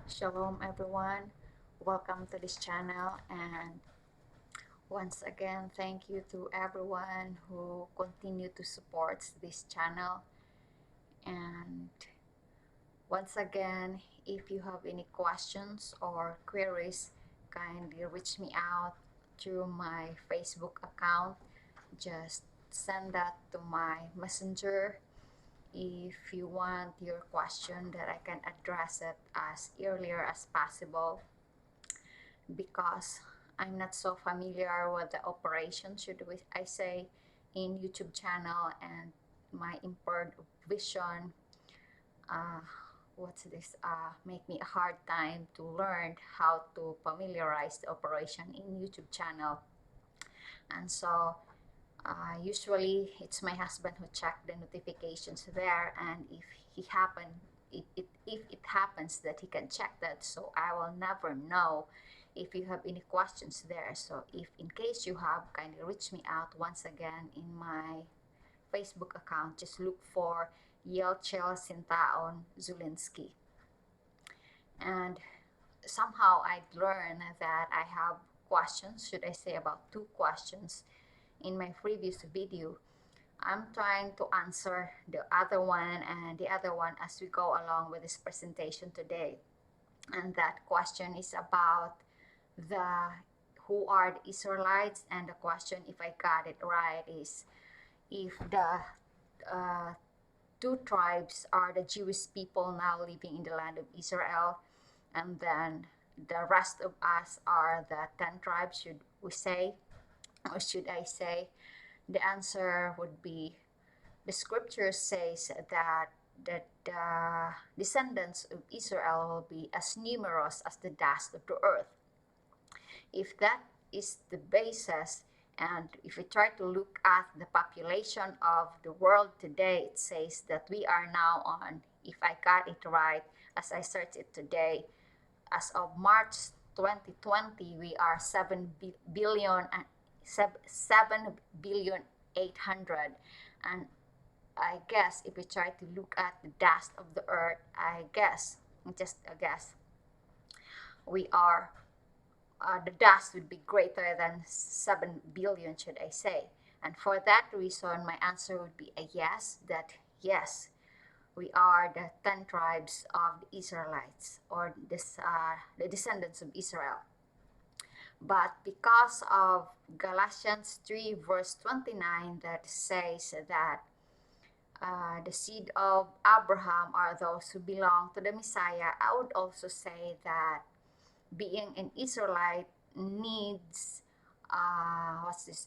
Shalom everyone, welcome to this channel, and once again thank you to everyone who continue to support this channel. And once again, if you have any questions or queries, kindly reach me out through my Facebook account. Just send that to my messenger if you want your question that I can address it as earlier as possible, because I'm not so familiar with the operation, I say, in YouTube channel, and my impaired vision, uh, make me a hard time to learn how to familiarize the operation in YouTube channel. And so usually it's my husband who check the notifications there, and if it happens that he can check that, so I will never know if you have any questions there. So if in case you have, kindly reach me out once again in my Facebook account. Just look for Yelchel Sintaon Zulinski. And somehow I learned that I have questions, should I say about 2 questions in my previous video. I'm trying to answer the other one and the other one as we go along with this presentation today. And that question is about the who are the Israelites, and the question, if I got it right, is if the uh, 2 tribes are the Jewish people now living in the land of Israel, and then the rest of us are the 10 tribes, should we say, or should I say. The answer would be, the scripture says that the descendants of Israel will be as numerous as the dust of the earth. If that is the basis, and if we try to look at the population of the world today, it says that we are now on, if I got it right, as I searched it today, as of March 2020, we are 7 billion and 7 billion 800. And I guess if we try to look at the dust of the earth, I guess, just a guess, we are, the dust would be greater than 7 billion, should I say. And for that reason, my answer would be a yes, that yes, we are the 10 tribes of the Israelites, or the descendants of Israel. But because of Galatians 3 verse 29 that says that the seed of Abraham are those who belong to the Messiah, I would also say that being an Israelite needs,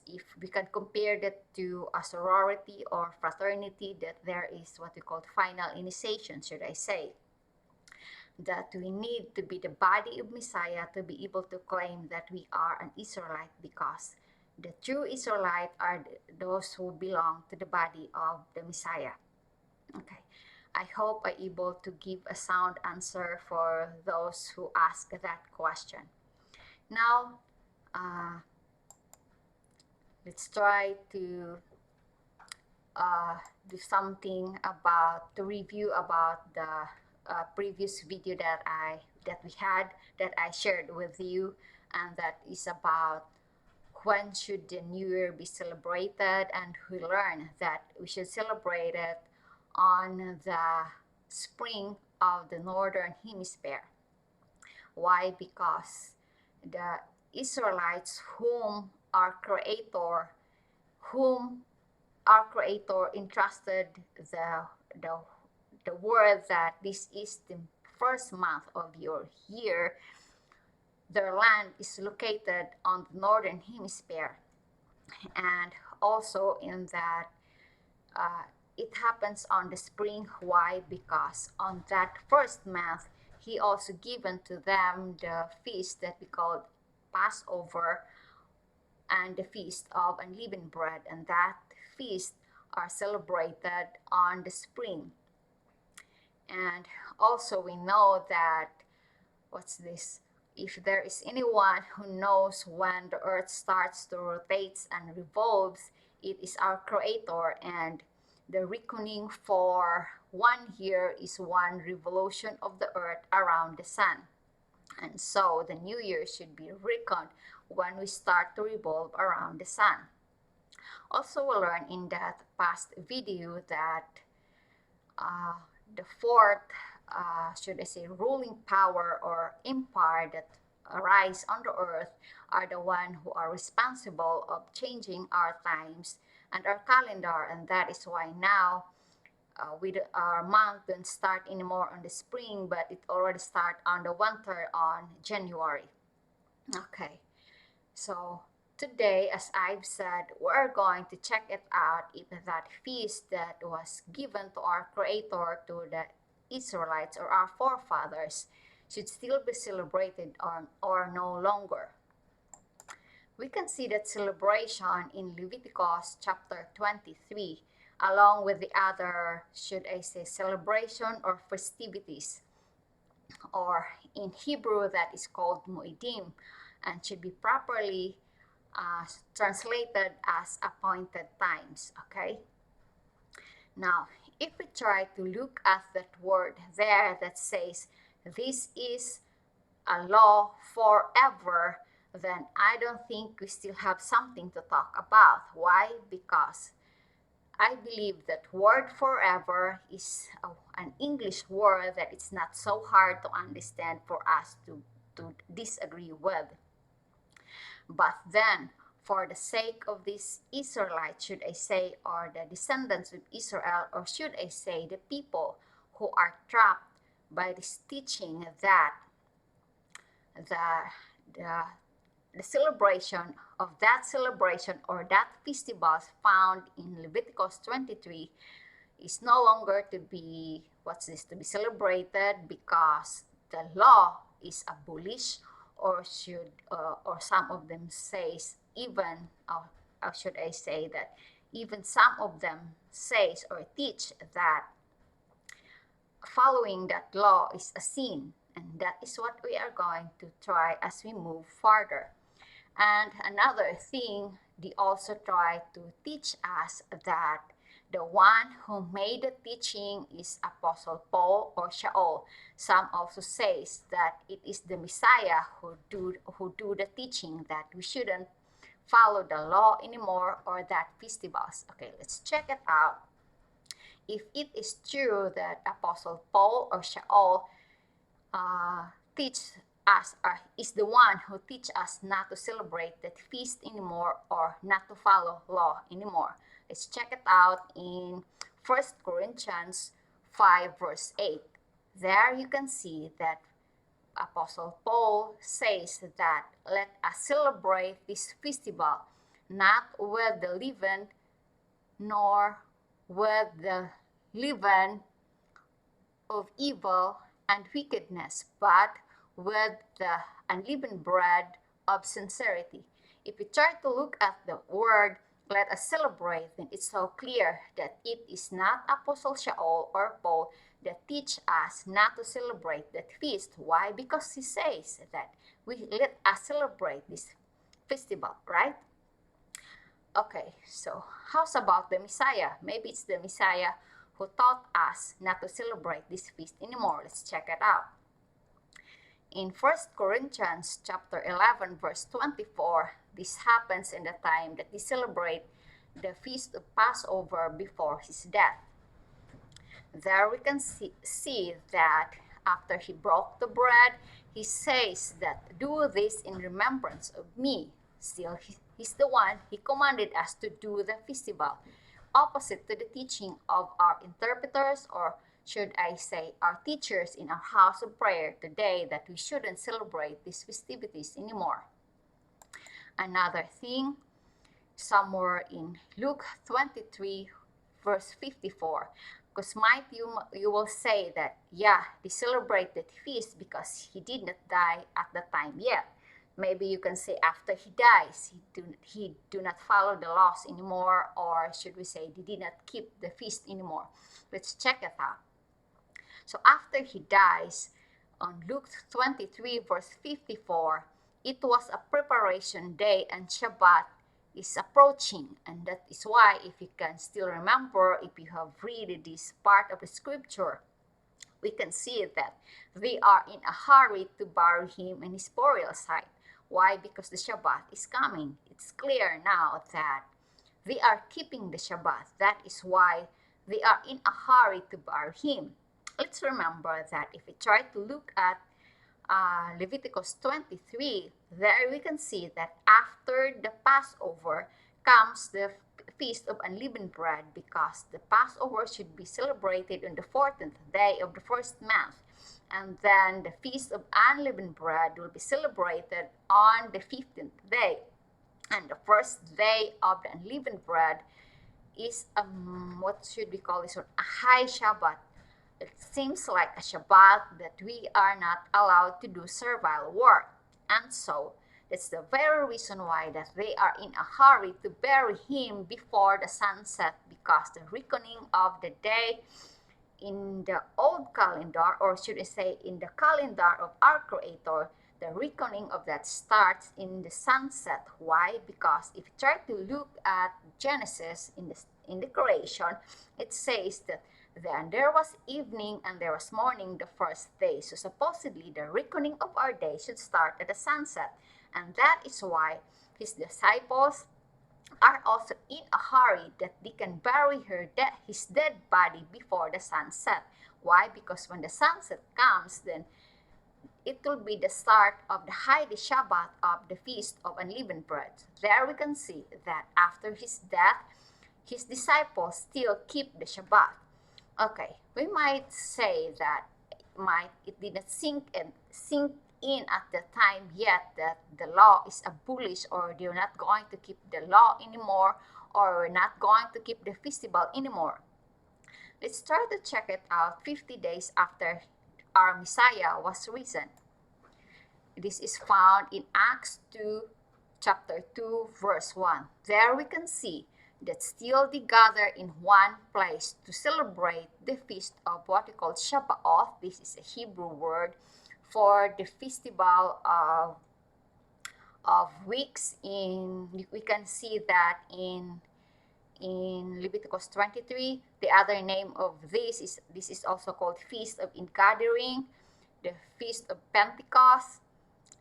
if we can compare that to a sorority or fraternity, that there is what we call final initiation, should I say, that we need to be the body of Messiah to be able to claim that we are an Israelite, because the true Israelite are those who belong to the body of the Messiah. Okay, I hope I'm able to give a sound answer for those who ask that question. Now, let's try to do something about, to review about the previous video that I shared with you, and that is about when should the New Year be celebrated, and we learned that we should celebrate it on the spring of the northern hemisphere. Why? Because the Israelites whom our Creator entrusted the, the word that this is the first month of your year, their land is located on the northern hemisphere. And also in that it happens on the spring. Why? Because on that first month, he also given to them the feast that we call Passover, and the feast of unleavened bread, and that feast are celebrated on the spring. And also we know that, if there is anyone who knows when the earth starts to rotate and revolves, it is our Creator. And the reckoning for 1 year is one revolution of the earth around the sun. And so the new year should be reckoned when we start to revolve around the sun. Also, we learned in that past video that the fourth, should I say, ruling power or empire that arise on the earth are the one who are responsible of changing our times and our calendar, and that is why now our month don't start anymore on the spring, but it already start on the winter on January. Okay, so today, as I've said, we're going to check it out if that feast that was given to our Creator, to the Israelites or our forefathers, should still be celebrated or no longer. We can see that celebration in Leviticus chapter 23, along with the other, should I say, celebration or festivities, or in Hebrew that is called Moedim, and should be properly translated as appointed times. Okay, now if we try to look at that word there that says this is a law forever, then I don't think we still have something to talk about. Why? Because I believe that word forever is an English word that it's not so hard to understand for us to disagree with. But then, for the sake of these Israelites, should I say, or the descendants of Israel, or should I say, the people who are trapped by this teaching that the celebration of that celebration or that festivals found in Leviticus 23 is no longer to be to be celebrated because the law is abolished, or some of them says even, or should I say that even some of them says or teach that following that law is a sin, and that is what we are going to try as we move further. And another thing, they also try to teach us that the one who made the teaching is Apostle Paul or Shaul. Some also says that it is the Messiah who do the teaching, that we shouldn't follow the law anymore or that festivals. Okay, let's check it out. If it is true that Apostle Paul or Shaul teach us, is the one who teach us not to celebrate that feast anymore or not to follow law anymore. Let's check it out in 1 Corinthians 5 verse 8. There you can see that Apostle Paul says that let us celebrate this festival not with the leaven nor with the leaven of evil and wickedness, but with the unleavened bread of sincerity. If we try to look at the word let us celebrate, then it's so clear that it is not Apostle Shaul or Paul that teach us not to celebrate that feast. Why? Because he says that we let us celebrate this festival, right? Okay, so how's about the Messiah? Maybe it's the Messiah who taught us not to celebrate this feast anymore. Let's check it out. In 1 Corinthians chapter 11 verse 24, this happens in the time that they celebrate the feast of Passover before his death. There we can see that after he broke the bread, he says that do this in remembrance of me. Still, he's the one, he commanded us to do the festival, opposite to the teaching of our interpreters, or should I say our teachers in our house of prayer today, that we shouldn't celebrate these festivities anymore. Another thing, somewhere in Luke 23 verse 54, because might you will say that, yeah, they celebrated feast because he did not die at the time yet. Maybe you can say after he dies, he do not follow the laws anymore, or should we say they did not keep the feast anymore. Let's check it out. So after he dies, on Luke 23 verse 54, it was a preparation day and Shabbat is approaching. And that is why, if you can still remember, if you have read this part of the scripture, we can see that they are in a hurry to bury him in his burial site. Why? Because the Shabbat is coming. It's clear now that they are keeping the Shabbat. That is why they are in a hurry to bury him. Let's remember that if we try to look at Leviticus 23, there we can see that after the Passover comes the Feast of Unleavened Bread, because the Passover should be celebrated on the 14th day of the first month. And then the Feast of Unleavened Bread will be celebrated on the 15th day. And the first day of the Unleavened Bread is, what should we call this one? A high Shabbat. It seems like a Shabbat that we are not allowed to do servile work. And so, that's the very reason why that they are in a hurry to bury him before the sunset, because the reckoning of the day in the old calendar, or should I say in the calendar of our Creator, the reckoning of that starts in the sunset. Why? Because if you try to look at Genesis in the creation, it says that then there was evening and there was morning the first day. So supposedly the reckoning of our day should start at the sunset. And that is why his disciples are also in a hurry that they can bury his dead body before the sunset. Why? Because when the sunset comes, then it will be the start of the high Shabbat of the Feast of Unleavened Bread. There we can see that after his death, his disciples still keep the Shabbat. Okay, we might say that it didn't sink in at the time yet that the law is abolished, or they're not going to keep the law anymore, or we're not going to keep the festival anymore. Let's try to check it out 50 days after our Messiah was risen. This is found in Acts 2, chapter 2, verse 1. There we can see that still they gather in one place to celebrate the feast of what we call Shabbat. This is a Hebrew word for the festival of weeks. We can see that in Leviticus 23. The other name of this is also called Feast of Ingathering, the Feast of Pentecost.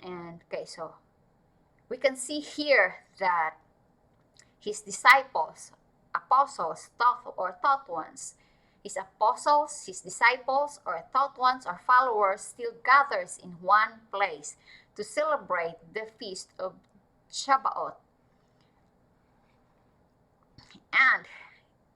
And okay, so we can see here that his disciples, apostles, taught ones, his apostles, his disciples, or taught ones, or followers still gathers in one place to celebrate the feast of Shabbat. And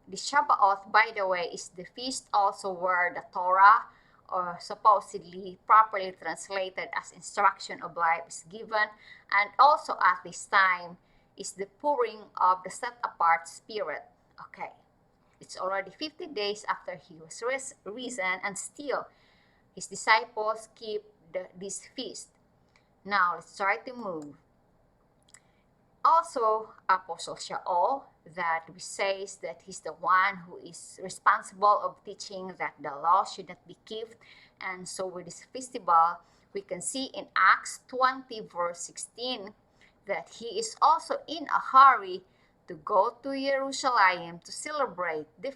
the Shabbat, by the way, is the feast also where the Torah, or supposedly properly translated as instruction of life, is given. And also at this time is the pouring of the set-apart spirit. Okay, it's already 50 days after he was risen, and still his disciples keep this feast. Now let's try to move. Also, Apostle Shaul, that says that he's the one who is responsible of teaching that the law should not be kept. And so with this festival, we can see in Acts 20, verse 16, that he is also in a hurry to go to Jerusalem to celebrate the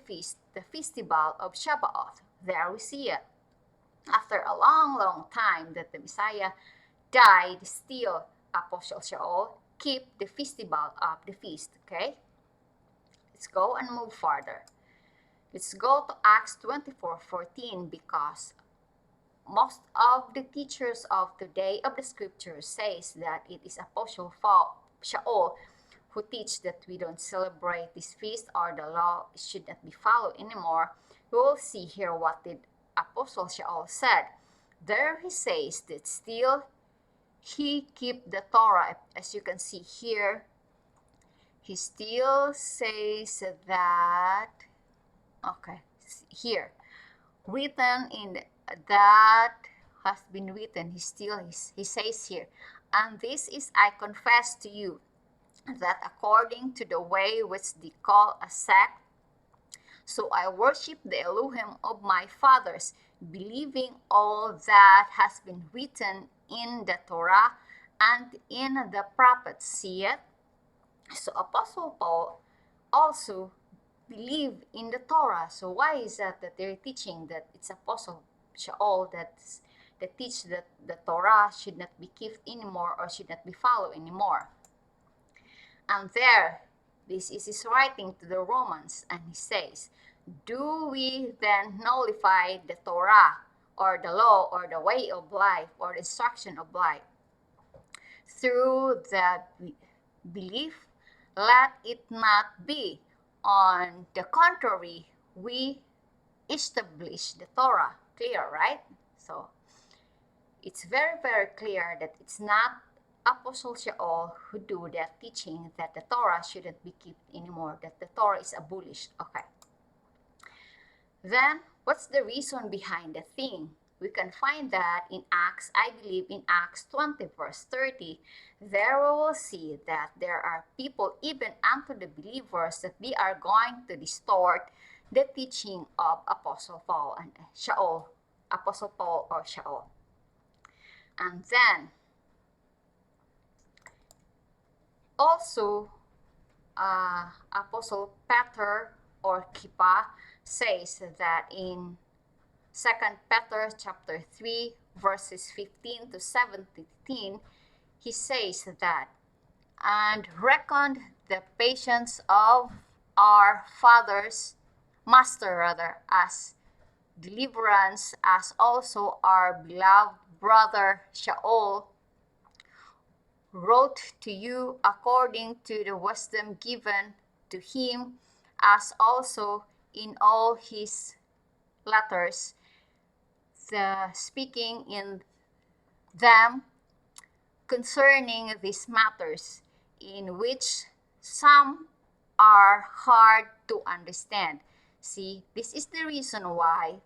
festival of Shabbat. There we see it. After a long time that the Messiah died, still Apostle Shaul keep the festival of the feast. Okay, let's go and move further. Let's go to Acts 24:14, because most of the teachers of today of the scripture says that it is Apostle Shaul who teach that we don't celebrate this feast, or the law should not be followed anymore. We will see here what did Apostle Shaul said. There he says that still he keep the Torah. As you can see here, he still says that, okay, here, written in that has been written, he says here, and this is I confess to you, that according to the way which they call a sect, so I worship the Elohim of my fathers, believing all that has been written in the Torah and in the prophets. See it? So Apostle Paul also believe in the Torah. So why is that they're teaching that it's Apostle Shaul that teach that the Torah should not be kept anymore or should not be followed anymore? And there, this is his writing to the Romans, and he says, do we then nullify the Torah or the law or the way of life or the instruction of life through the belief? Let it not be. On the contrary, we establish the Torah. Clear, right? So it's very, very clear that it's not Apostle Shaul who do that teaching that the Torah shouldn't be kept anymore, that the Torah is abolished. Okay. Then, what's the reason behind the thing? We can find that in Acts, I believe in Acts 20 verse 30, there we will see that there are people, even unto the believers, that they are going to distort the teaching of Apostle Paul and Shaul, Apostle Paul or Shaul. And then, also, Apostle Peter or Kippa says that in 2 Peter chapter 3 verses 15 to 17, he says that, and reckoned the patience of our master rather, as deliverance, as also our beloved brother Shaul wrote to you according to the wisdom given to him, as also in all his letters, speaking in them concerning these matters, in which some are hard to understand. See, this is the reason why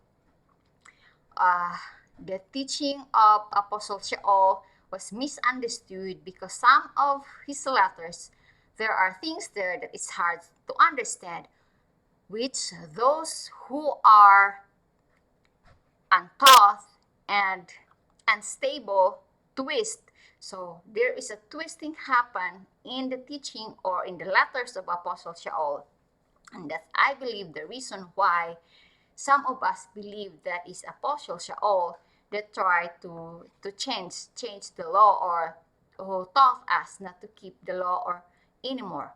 the teaching of Apostle Shaul was misunderstood, because some of his letters, there are things there that is hard to understand, which those who are untaught and unstable twist. So there is a twisting happen in the teaching or in the letters of Apostle Shaul. And that's, I believe, the reason why some of us believe that is Apostle Shaul that tried to change the law, or who taught us not to keep the law or anymore.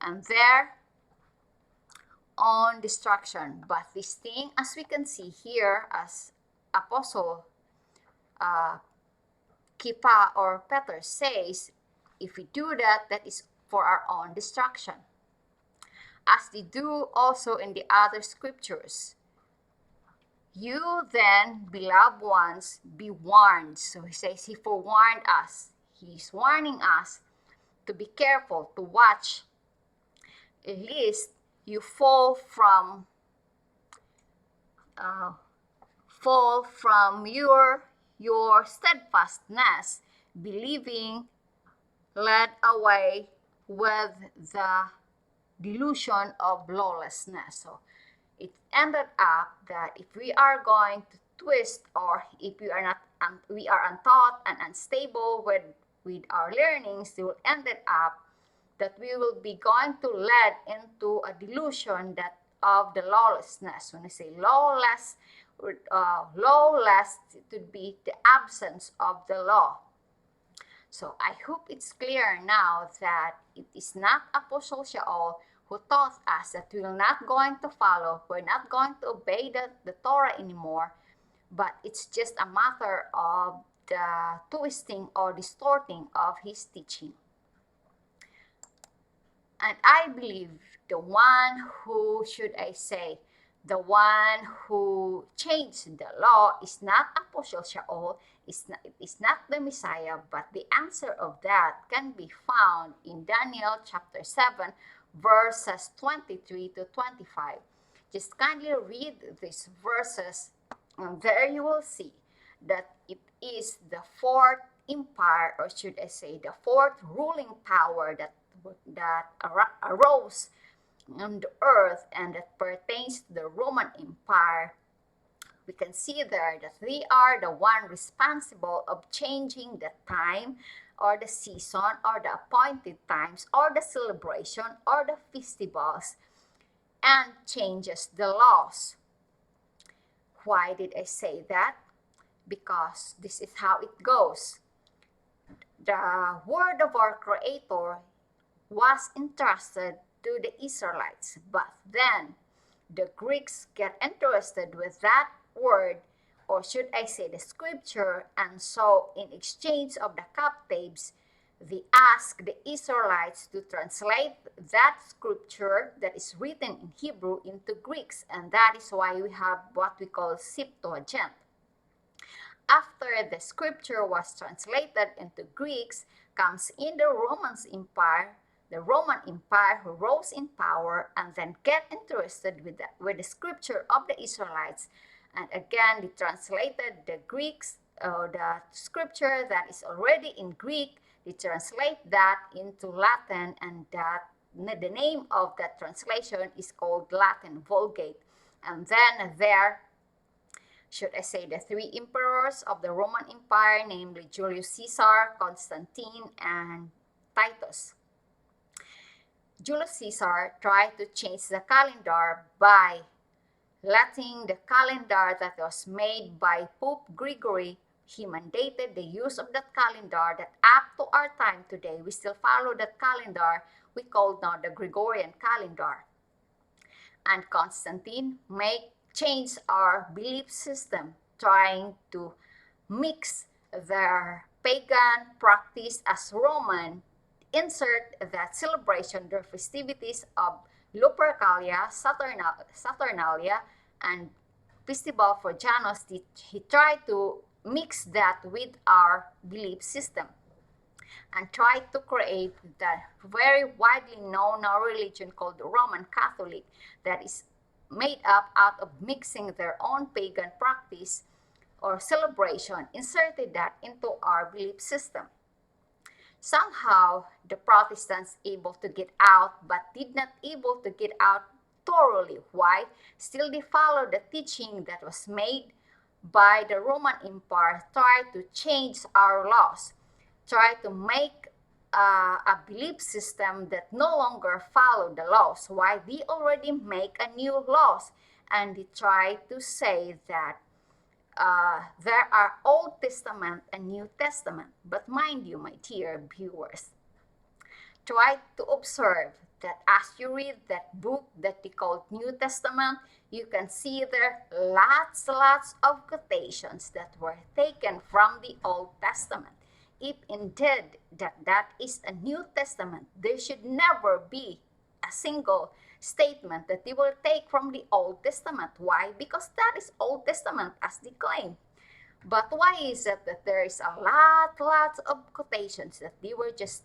And there on destruction. But this thing, as we can see here, as Apostle Kippa or Peter says, if we do that, that is for our own destruction. As they do also in the other scriptures. You then, beloved ones, be warned. So he says he forewarned us. He's warning us to be careful, to watch, lest you fall from your steadfastness, believing, led away with the delusion of lawlessness. So it ended up that if we are going to twist, or if we are not, we are untaught and unstable with our learnings, it will ended up that we will be going to lead into a delusion that of the lawlessness. When I say lawless, lawless, it would be the absence of the law. So I hope it's clear now that it is not Apostle Shaul who taught us that we're not going to follow, we're not going to obey the Torah anymore, but it's just a matter of the twisting or distorting of his teaching. And I believe the one who, should I say, the one who changed the law is not Apostle Shaul, is not the Messiah, but the answer of that can be found in Daniel chapter 7, verses 23 to 25. Just kindly read these verses, and there you will see that it is the fourth empire, or should I say, the fourth ruling power that arose on the earth, and that pertains to the Roman Empire. We can see there that they are the one responsible of changing the time or the season, or the appointed times, or the celebration, or the festivals, and changes the laws. Why did I say that? Because this is how it goes. The word of our Creator was entrusted to the Israelites, but then the Greeks get interested with that word, or should I say the scripture, and so in exchange of the captives, they ask the Israelites to translate that scripture that is written in Hebrew into Greeks, and that is why we have what we call Septuagint. After the scripture was translated into Greeks, comes in the Roman Empire who rose in power and then get interested with the scripture of the Israelites. And again, they translated the scripture that is already in Greek, they translate that into Latin, and the name of that translation is called Latin Vulgate. And then there, should I say, the three emperors of the Roman Empire, namely Julius Caesar, Constantine, and Titus. Julius Caesar tried to change the calendar by letting the calendar that was made by Pope Gregory, he mandated the use of that calendar that up to our time today, we still follow that calendar we call now the Gregorian calendar. And Constantine change our belief system, trying to mix their pagan practice as Roman, insert that celebration, their festivities of Lupercalia, Saturnalia, and Festival for Janus. He tried to mix that with our belief system and tried to create the very widely known religion called the Roman Catholic, that is made up out of mixing their own pagan practice or celebration, inserted that into our belief system. Somehow, the Protestants able to get out, but did not able to get out thoroughly. Why? Still they follow the teaching that was made by the Roman Empire, try to change our laws, try to make a belief system that no longer follow the laws. Why? They already make a new laws, and they try to say that there are Old Testament and New Testament. But mind you, my dear viewers, try to observe that as you read that book that they call New Testament, you can see there lots of quotations that were taken from the Old Testament. If indeed that is a New Testament, there should never be a single statement that they will take from the Old Testament. Why? Because that is Old Testament as they claim. But why is it that there is a lots of quotations that they will just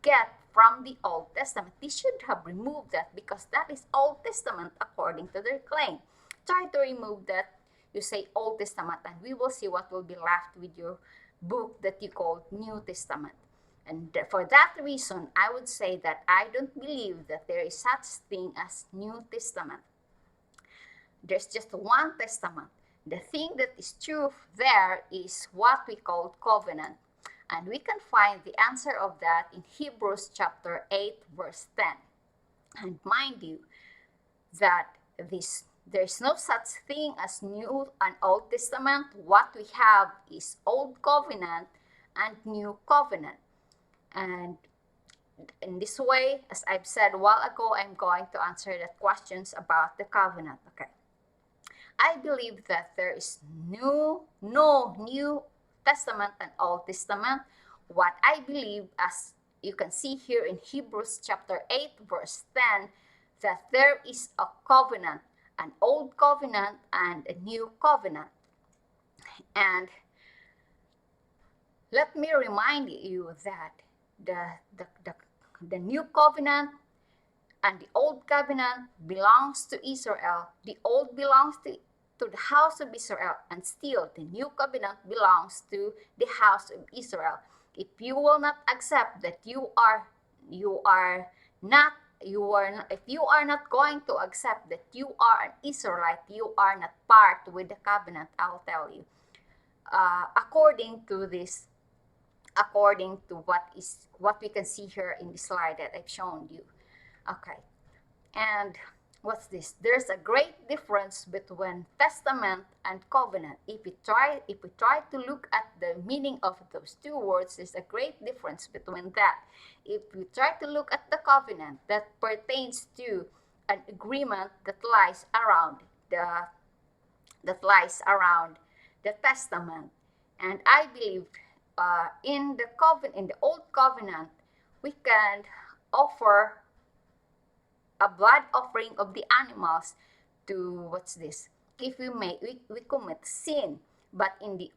get from the Old Testament? They should have removed that, because that is Old Testament according to their claim. Try to remove that. You say Old Testament, and we will see what will be left with your book that you call New Testament. And for that reason, I would say that I don't believe that there is such thing as New Testament. There's just one testament. The thing that is true there is what we call covenant. And we can find the answer of that in Hebrews chapter 8, verse 10. And mind you, that there's no such thing as New and Old Testament. What we have is Old Covenant and New Covenant. And in this way, as I've said a while ago, I'm going to answer the questions about the covenant. Okay. I believe that there is no New Testament and Old Testament. What I believe, as you can see here in Hebrews chapter 8, verse 10, that there is a covenant, an Old Covenant and a New Covenant. And let me remind you that the New Covenant and the Old Covenant belongs to Israel. The Old belongs to the house of Israel, and still the New Covenant belongs to the house of Israel. If you will not accept that if you are not going to accept that you are an Israelite, you are not part with the covenant, I'll tell you. According to this according to what we can see here in the slide that I've shown you. Okay, and what's this? There's a great difference between testament and covenant. If we try to look at the meaning of those two words, there's a great difference between that. If we try to look at the covenant, that pertains to an agreement that lies around the testament. And I believe in the old covenant, we can offer a blood offering of the animals to what's this? If we commit sin. But in the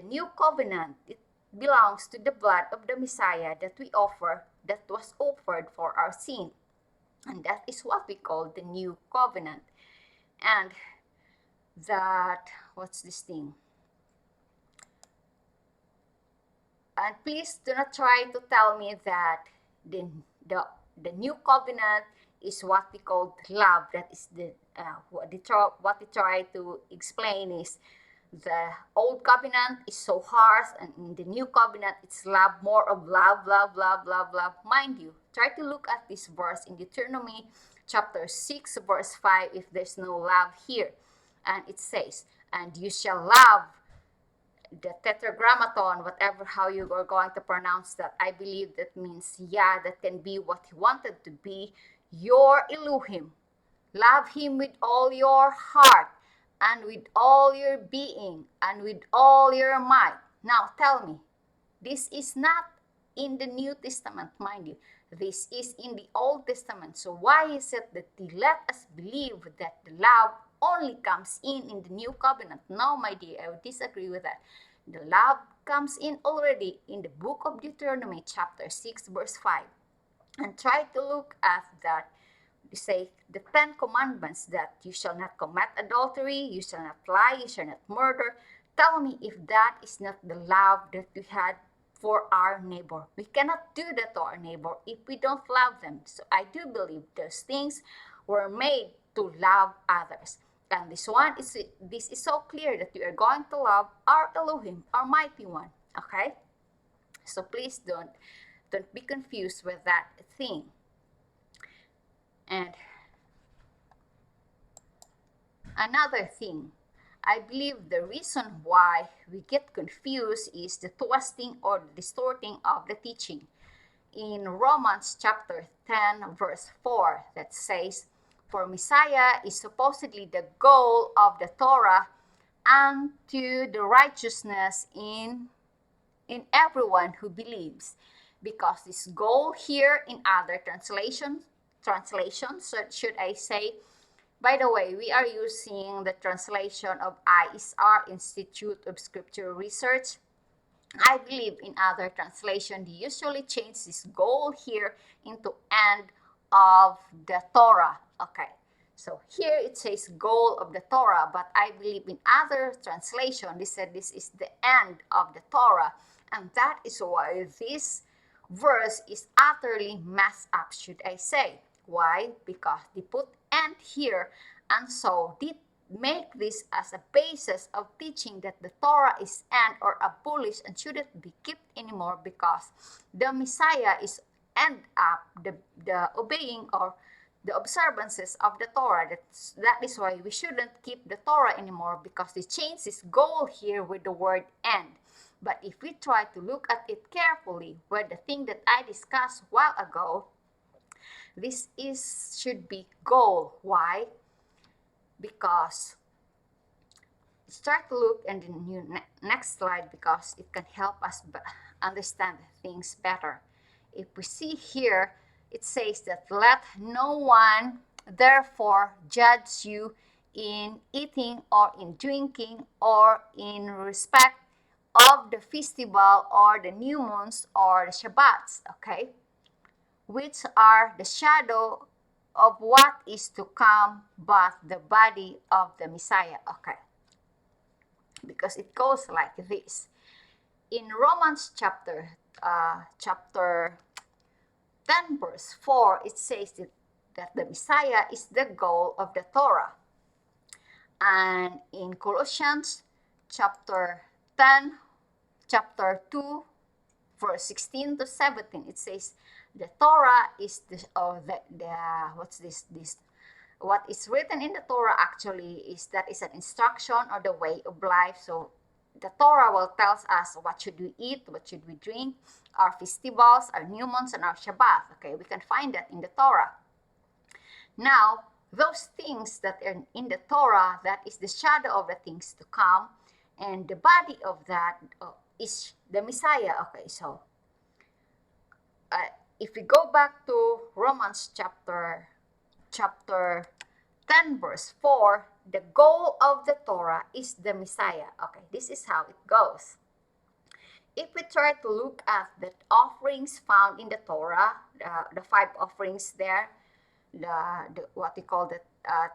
new covenant, it belongs to the blood of the Messiah that was offered for our sin. And that is what we call the new covenant. And that, what's this thing? And please do not try to tell me that the new covenant is what we call love. That is what they try to explain is the old covenant is so harsh, and in the new covenant it's more of love, love, love, love, love. Mind you, try to look at this verse in Deuteronomy chapter 6 verse 5 if there's no love here. And it says, and you shall love the tetragrammaton, whatever how you are going to pronounce that. I believe that means Yah, that can be what he wanted to be, your Elohim. Love him with all your heart and with all your being and with all your might. Now tell me, this is not in the New Testament, mind you. This is in the Old Testament. So why is it that they let us believe that the love only comes in the New Covenant? No, my dear, I would disagree with that. The love comes in already in the book of Deuteronomy chapter 6 verse 5. And try to look at that. You say the 10 commandments, that you shall not commit adultery, you shall not lie, you shall not murder. Tell me if that is not the love that we had for our neighbor. We cannot do that to our neighbor if we don't love them. So I do believe those things were made to love others. And this is so clear that we are going to love our Elohim, our mighty one. Okay? So please don't be confused with that thing. And another thing, I believe the reason why we get confused is the twisting or the distorting of the teaching. In Romans chapter 10 verse 4, that says, for Messiah is supposedly the goal of the Torah unto the righteousness in everyone who believes. Because this goal here in other translations, should I say, by the way, we are using the translation of ISR, Institute of Scripture Research. I believe in other translation, they usually change this goal here into end of the Torah. Okay, so here it says goal of the Torah, but I believe in other translation, they said this is the end of the Torah. And that is why this verse is utterly messed up, should I say. Why? Because they put end here, and so they make this as a basis of teaching that the Torah is end or abolished and shouldn't be kept anymore, because the Messiah is end up the obeying or the observances of the Torah. That is why we shouldn't keep the Torah anymore, because they changed this goal here with the word end. But if we try to look at it carefully, where the thing that I discussed a while ago, this should be goal. Why? Because start to look in the next slide, because it can help us understand things better. If we see here, it says that let no one therefore judge you in eating or in drinking or in respect of the festival or the new moons or the Shabbats, okay, which are the shadow of what is to come, but the body of the Messiah. Okay, because it goes like this. In Romans chapter 10 verse 4, it says that the Messiah is the goal of the Torah. And in Colossians chapter 2 verse 16 to 17, it says, the Torah is the, or the what's this what is written in the Torah actually is that is an instruction or the way of life. So the Torah will tell us what should we eat, what should we drink, our festivals, our new months, and our Shabbat. Okay, we can find that in the Torah. Now, those things that are in the Torah, that is the shadow of the things to come, and the body of that is the Messiah. Okay, so if we go back to Romans chapter 10 verse 4, the goal of the Torah is the Messiah. Okay, this is how it goes. If we try to look at the offerings found in the Torah, the 5 offerings there, the what we call the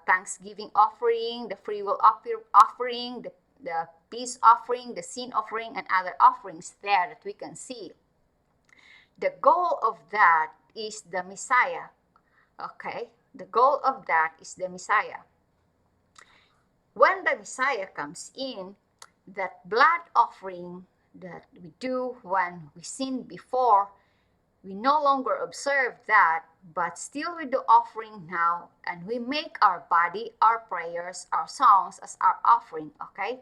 Thanksgiving offering, the free will offering, the peace offering, the sin offering, and other offerings there that we can see. The goal of that is the Messiah. Okay, the goal of that is the Messiah. When the Messiah comes in, that blood offering that we do when we sin before, we no longer observe that, but still we do offering now, and we make our body, our prayers, our songs as our offering, okay?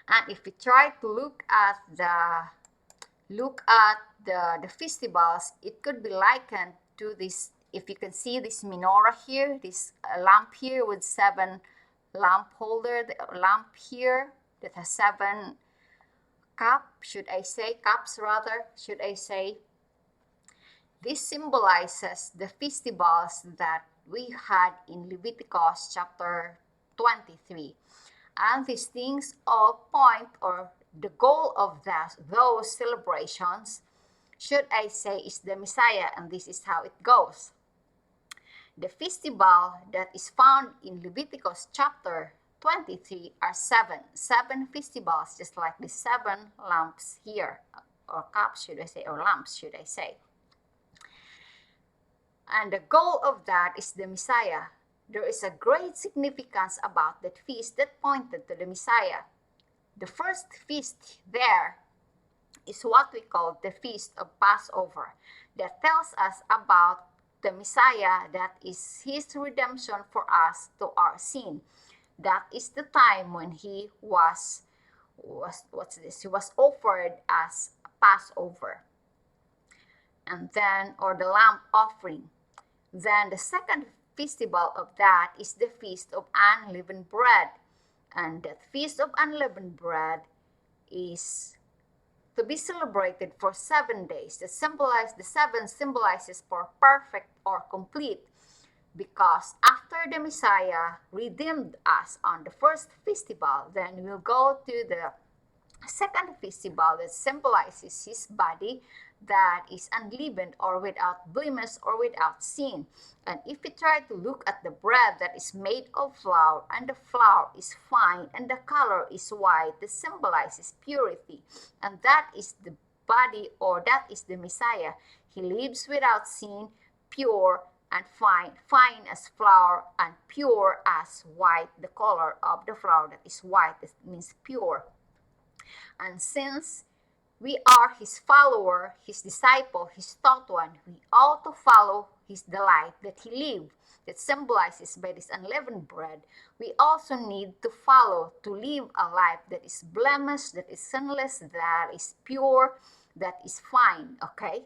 And if we try to look at the festivals, it could be likened to this. If you can see this menorah here, this lamp here with 7 lamp holder, the lamp here that has 7 cups, should I say. This symbolizes the festivals that we had in Leviticus chapter 23. And these things all point, or the goal of those celebrations, should I say, is the Messiah, and this is how it goes. The festival that is found in Leviticus chapter 23 are 7 festivals, just like the 7 lamps here, or cups, should I say, or lamps, should I say. And the goal of that is the Messiah. There is a great significance about that feast that pointed to the Messiah. The first feast there is what we call the Feast of Passover, that tells us about the Messiah, that is his redemption for us to our sin. That is the time when he was offered as Passover. And then, or the lamb offering. Then the second festival of that is the Feast of Unleavened Bread. And that Feast of Unleavened Bread is to be celebrated for 7 days. The 7 symbolizes for perfect or complete, because after the Messiah redeemed us on the first festival, then we'll go to the second festival that symbolizes his body that is unleavened or without blemish or without sin. And if we try to look at the bread that is made of flour, and the flour is fine and the color is white, this symbolizes purity. And that is the body, or that is the Messiah. He lives without sin, pure and fine as flour and pure as white. The color of the flour that is white, it means pure. And since we are his follower, his disciple, his taught one, we ought to follow the life that he lived, that symbolizes by this unleavened bread. We also need to follow, to live a life that is blemished, that is sinless, that is pure, that is fine, okay?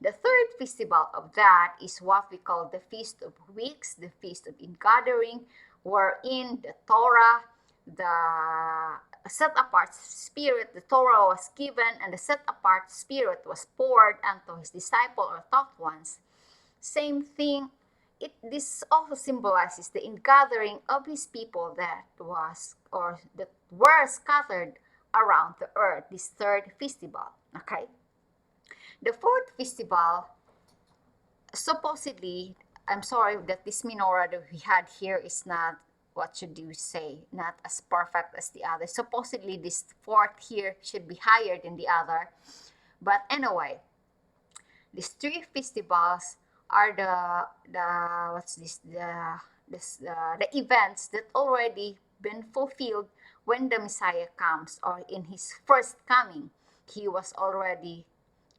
The third festival of that is what we call the Feast of Weeks, the Feast of Ingathering, wherein the Torah, the set-apart spirit, the Torah was given, and the set-apart spirit was poured unto his disciple or taught ones. Same thing, this also symbolizes the ingathering of his people that were scattered around the earth, this third festival, okay? The fourth festival, supposedly, I'm sorry that this menorah that we had here is not, what should you say, not as perfect as the other. Supposedly, this fourth here should be higher than the other. But anyway, these 3 festivals are the events that already been fulfilled when the Messiah comes, or in his first coming. he was already,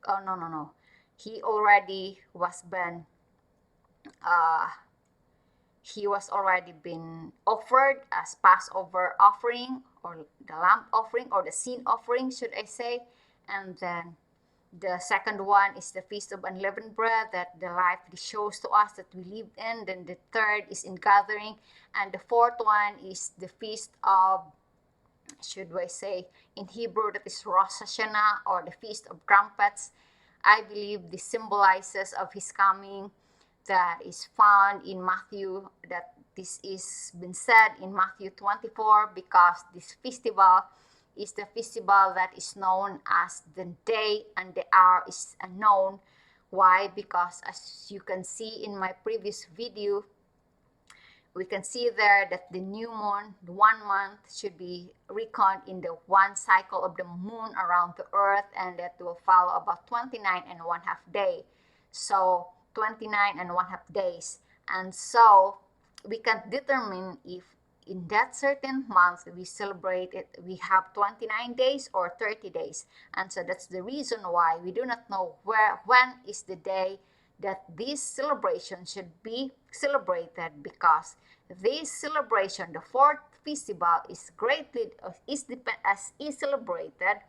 oh no, no, no. He already was been, uh, he was already been offered as Passover offering, or the lamb offering, or the sin offering, should I say. And then the second one is the Feast of Unleavened Bread, that the life shows to us that we lived in. Then the third is in gathering. And the fourth one is the Feast of, should I say, in Hebrew, that is Rosh Hashanah, or the Feast of Trumpets. I believe this symbolizes of his coming, that is found in Matthew, that this is been said in Matthew 24, because this festival is the festival that is known as the day and the hour is unknown. Why? Because as you can see in my previous video, we can see there that the new moon, the 1 month, should be reckoned in the one cycle of the moon around the earth, and that will follow about 29 and 1/2 day. So 29 and 1/2 days. And so we can determine if in that certain month we celebrate it, we have 29 days or 30 days. And so that's the reason why we do not know when is the day that this celebration should be celebrated, because this celebration, the fourth festival, is greatly is celebrated,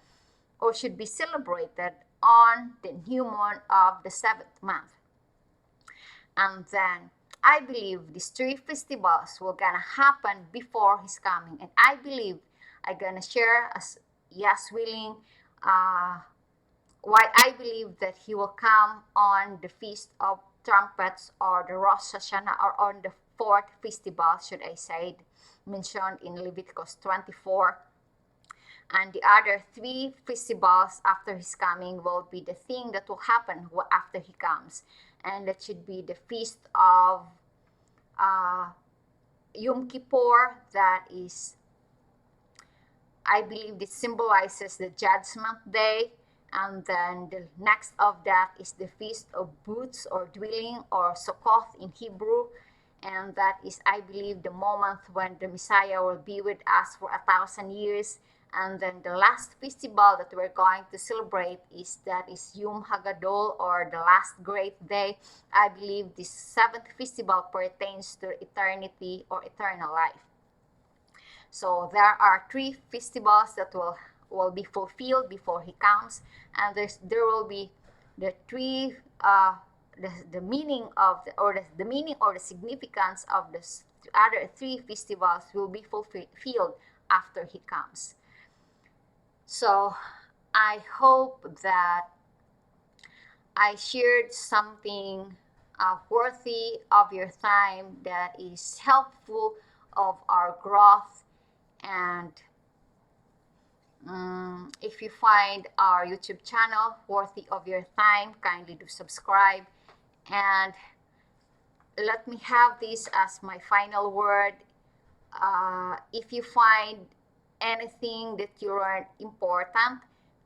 or should be celebrated, on the new moon of the 7th month. And then I believe these 3 festivals will gonna happen before his coming, and I believe I'm gonna share, as yes willing, why I believe that he will come on the Feast of Trumpets, or the Rosh Hashanah, or on the 4th festival, should I say, mentioned in Leviticus 24. And the other 3 festivals after his coming will be the thing that will happen after he comes. And that should be the Feast of Yom Kippur, that is, I believe this symbolizes the Judgment Day. And then the next of that is the Feast of Booths, or Dwelling, or Sukkoth in Hebrew. And that is, I believe, the moment when the Messiah will be with us for 1,000 years. And then the last festival that we're going to celebrate is Yom Hagadol, or the last great day. I believe this 7th festival pertains to eternity, or eternal life. So there are 3 festivals that will be fulfilled before he comes, and there will be the 3 the meaning of the meaning or the significance of the other 3 festivals will be fulfilled after he comes. So I hope that I shared something worthy of your time, that is helpful of our growth. And if you find our YouTube channel worthy of your time, kindly do subscribe. And let me have this as my final word. If you find anything that you learned important,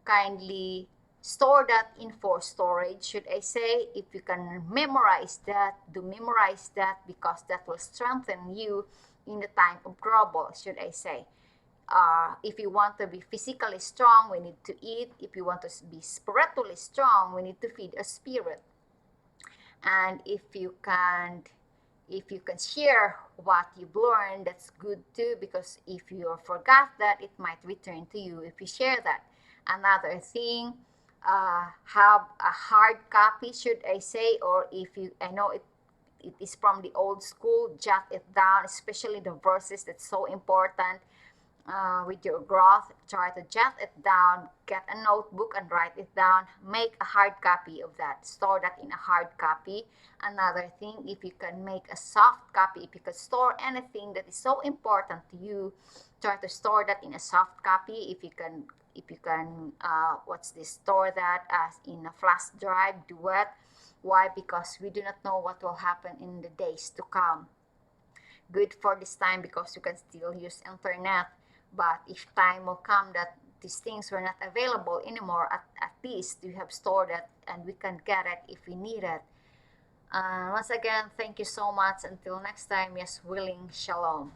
kindly store that in for storage, should I say. If you can memorize that, do memorize that, because that will strengthen you in the time of trouble, should I say. If you want to be physically strong, we need to eat. If you want to be spiritually strong, we need to feed a spirit. And if you can share what you've learned, that's good too, because if you forgot that, it might return to you if you share that. Another thing, have a hard copy, should I say, or if you, I know it is from the old school, jot it down, especially the verses that's so important. With your growth, try to jot it down, get a notebook and write it down, make a hard copy of that, store that in a hard copy. Another thing, if you can make a soft copy, if you can store anything that is so important to you, try to store that in a soft copy. If you can store that as in a flash drive, do it. Why? Because we do not know what will happen in the days to come. Good for this time, because you can still use internet. But if time will come that these things were not available anymore, at least we have stored it and we can get it if we need it. Once again, thank you so much. Until next time, yes willing, shalom.